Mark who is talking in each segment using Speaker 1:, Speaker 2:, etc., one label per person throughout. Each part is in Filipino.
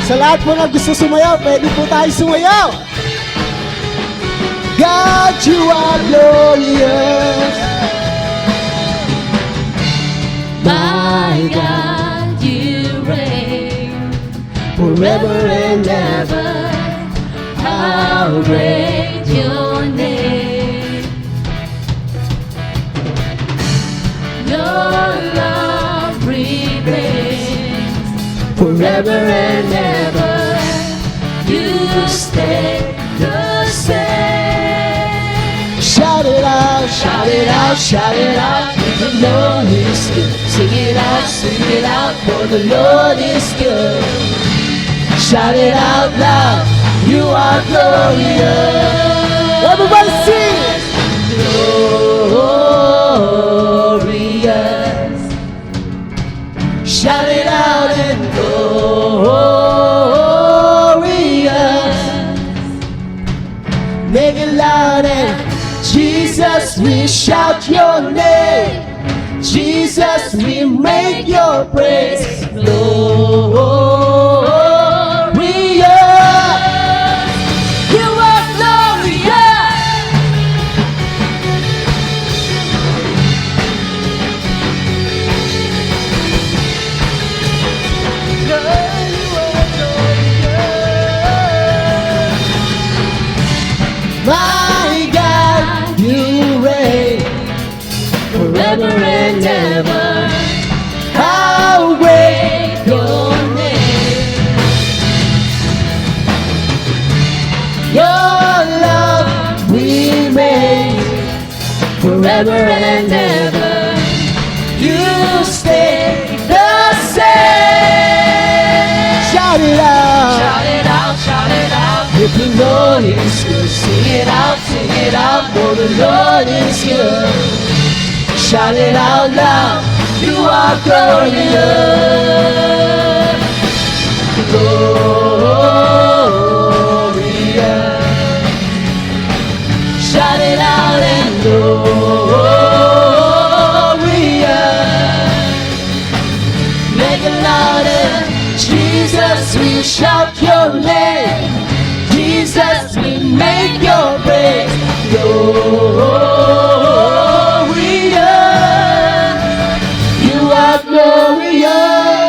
Speaker 1: Sa lahat po na gusto sumayaw, pwede po tayo sumayaw. God, you are glorious.
Speaker 2: My God, you reign forever and ever. How great your name. Your love remains forever and ever. You stay the same.
Speaker 1: Shout it out,
Speaker 2: Shout it out, shout it out, the Lord is good. Sing it out, for the Lord is good. Shout it out loud, you are glorious.
Speaker 1: everybody sing.
Speaker 2: Glorious. Shout it out and glorious.
Speaker 1: Make it loud and Jesus, we shout your name. Jesus, we make your praise glorious.
Speaker 2: You are glorious.
Speaker 1: My God, you reign
Speaker 2: Forever and ever.
Speaker 1: how great
Speaker 2: Your name.
Speaker 1: your love remains.
Speaker 2: Forever and ever.
Speaker 1: You stay the same. Shout it out.
Speaker 2: Shout it out, shout it out.
Speaker 1: If the Lord is good, sing it out, for the Lord is good. Shout it out loud, you are glorious. Glorious. Shout it out and glorious. Make it louder. Jesus, we shout your name. Jesus, we make your praise glorious. You are glorious.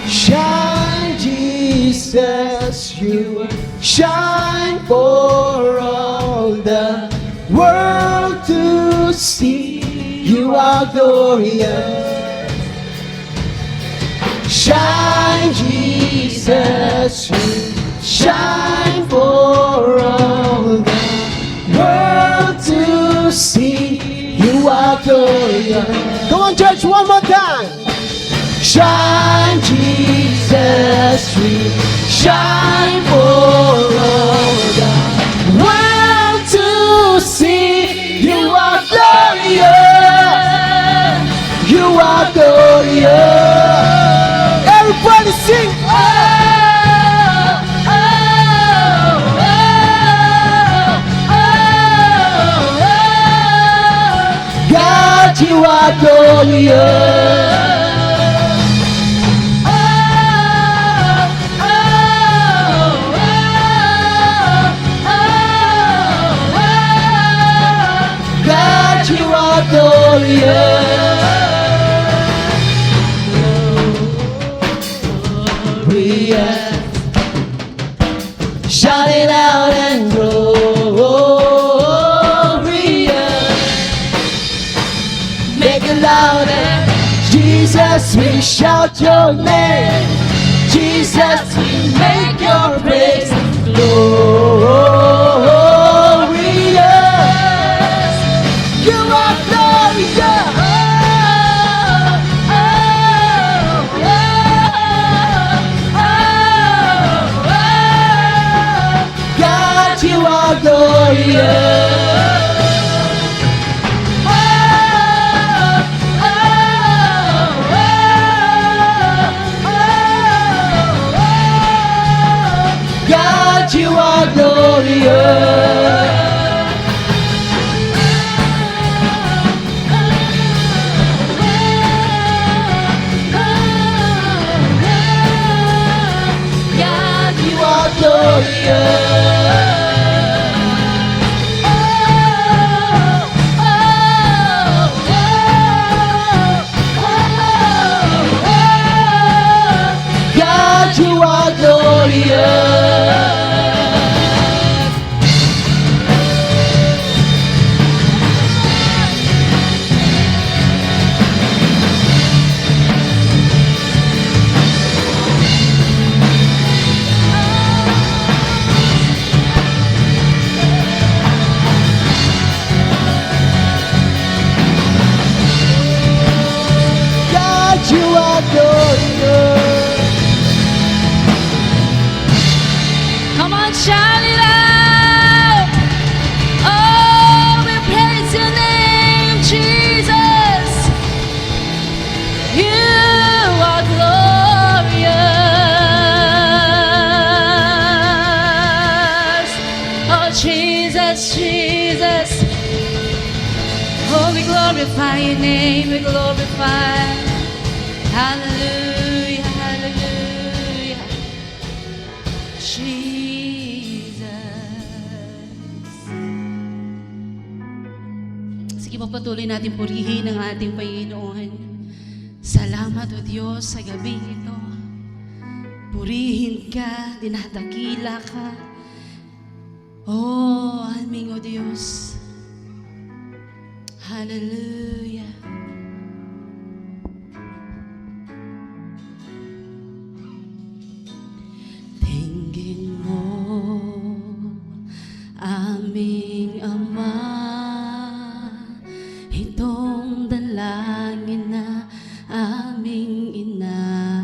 Speaker 1: Shine, Jesus, you shine for all the world to see. You are glorious. Shine, Jesus, you shine for all the world to see. You are glorious. Come on, church, one more time. Shine, Jesus, we shine for all the world to see. You are glorious. You are glorious. Everybody sing. Oh, oh, oh, oh, oh. God, you are glorious. God, you are glorious. Shout it out and glorious. Make it louder. Jesus, we shout your name. Jesus, we make your praise glorious. You are glorious. God, you are glorious. God, you
Speaker 2: glorious.
Speaker 1: God,
Speaker 2: You are glorious. God, you are glorious. God, you are glorious.
Speaker 1: come on, shout it out. Oh, we praise your name, Jesus. You are glorious. Oh, Jesus, Jesus. Oh, we glorify your name, we glorify. Hallelujah, hallelujah. Jesus. Sige po, patuloy natin purihin ang ating Panginoon. Salamat o Diyos sa gabi ito. Purihin ka, dinadakila ka. Oh, aming o Diyos. Hallelujah. Tingin mo, aming Ama, itong dalangin na aming inaalay.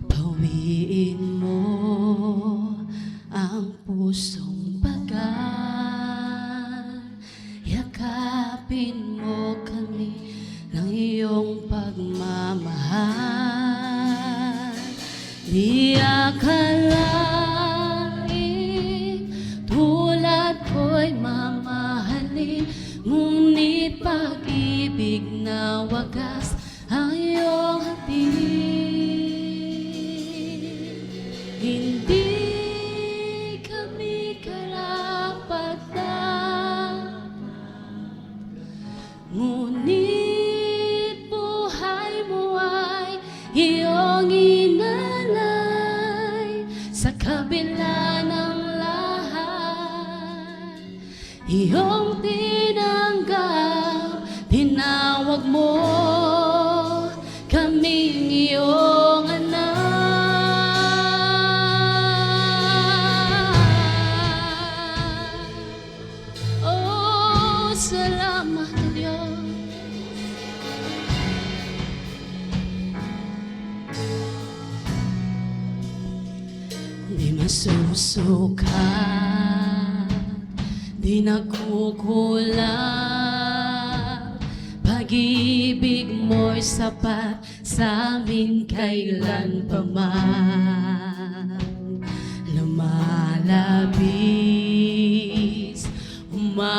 Speaker 1: Pawiin mo ang pusong bagal, yakapin mo kami ng iyong pagmamahal. Di akalain tulad ko'y mamahalin, ngunit pag-ibig na wagas ang iyong hatid. Hindi kami karapat-dapat, ngunit buhay mo ay iyong inalay. Sa kabila ng lahat, iyong tinanggap, tinawag mo kaming iyong anak. Oh, salamat Diyos. Di masusukat, di nagkukulang, pag-ibig mo'y sapat sa amin kailan pa man. Lumalabis, umaapaw,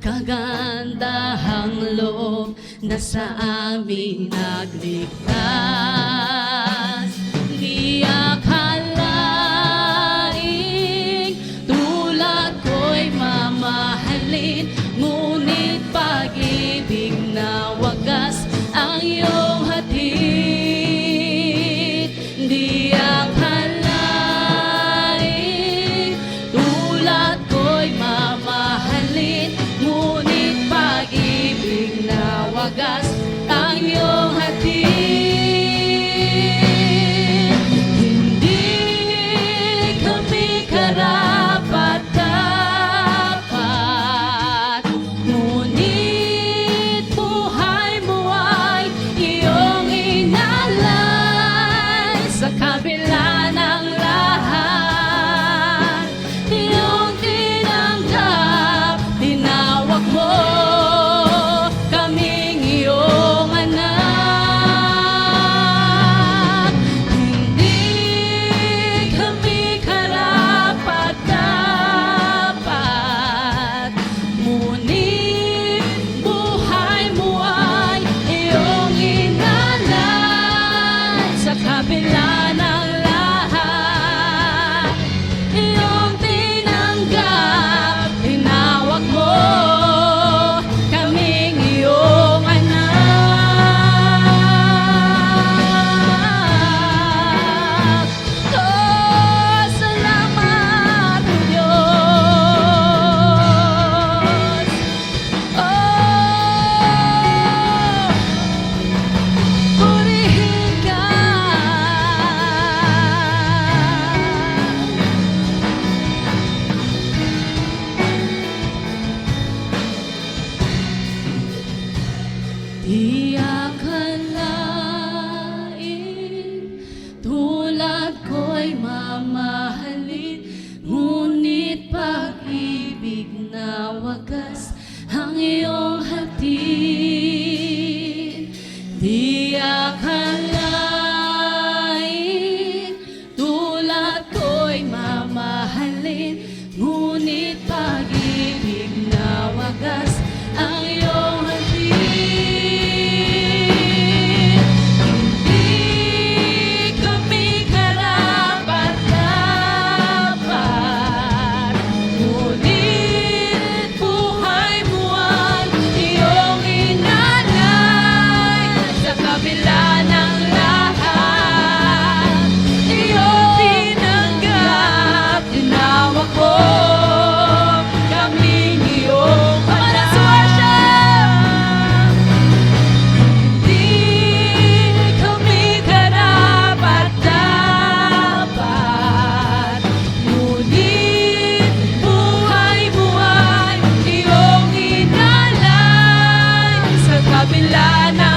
Speaker 1: kagandahang loob na sa amin nagligtas. Di akalaing tulad ko'y mamahalin, ngunit pag-ibig na wagas ang iyong hatid. Di akalaing tulad ko'y mamahalin, ngunit pag-ibig na wagas ang iyong hatid. Di akalain tulad ko'y mamahalin, ngunit pag-ibig na wagas ang iyong hatid. Di akalain tulad ko'y mamahalin, ngunit pag-ibig na wagas ang iyong hatid. Hindi kami karapat-dapat, ngunit buhay mo ang iyong inalay. Sa kabila ng lahat, iyong tinanggap, tinawag ko kaming iyong palaswasya. Hindi kami karapat-dapat, ngunit buhay mo ay iyong inalay. Sa kabila ng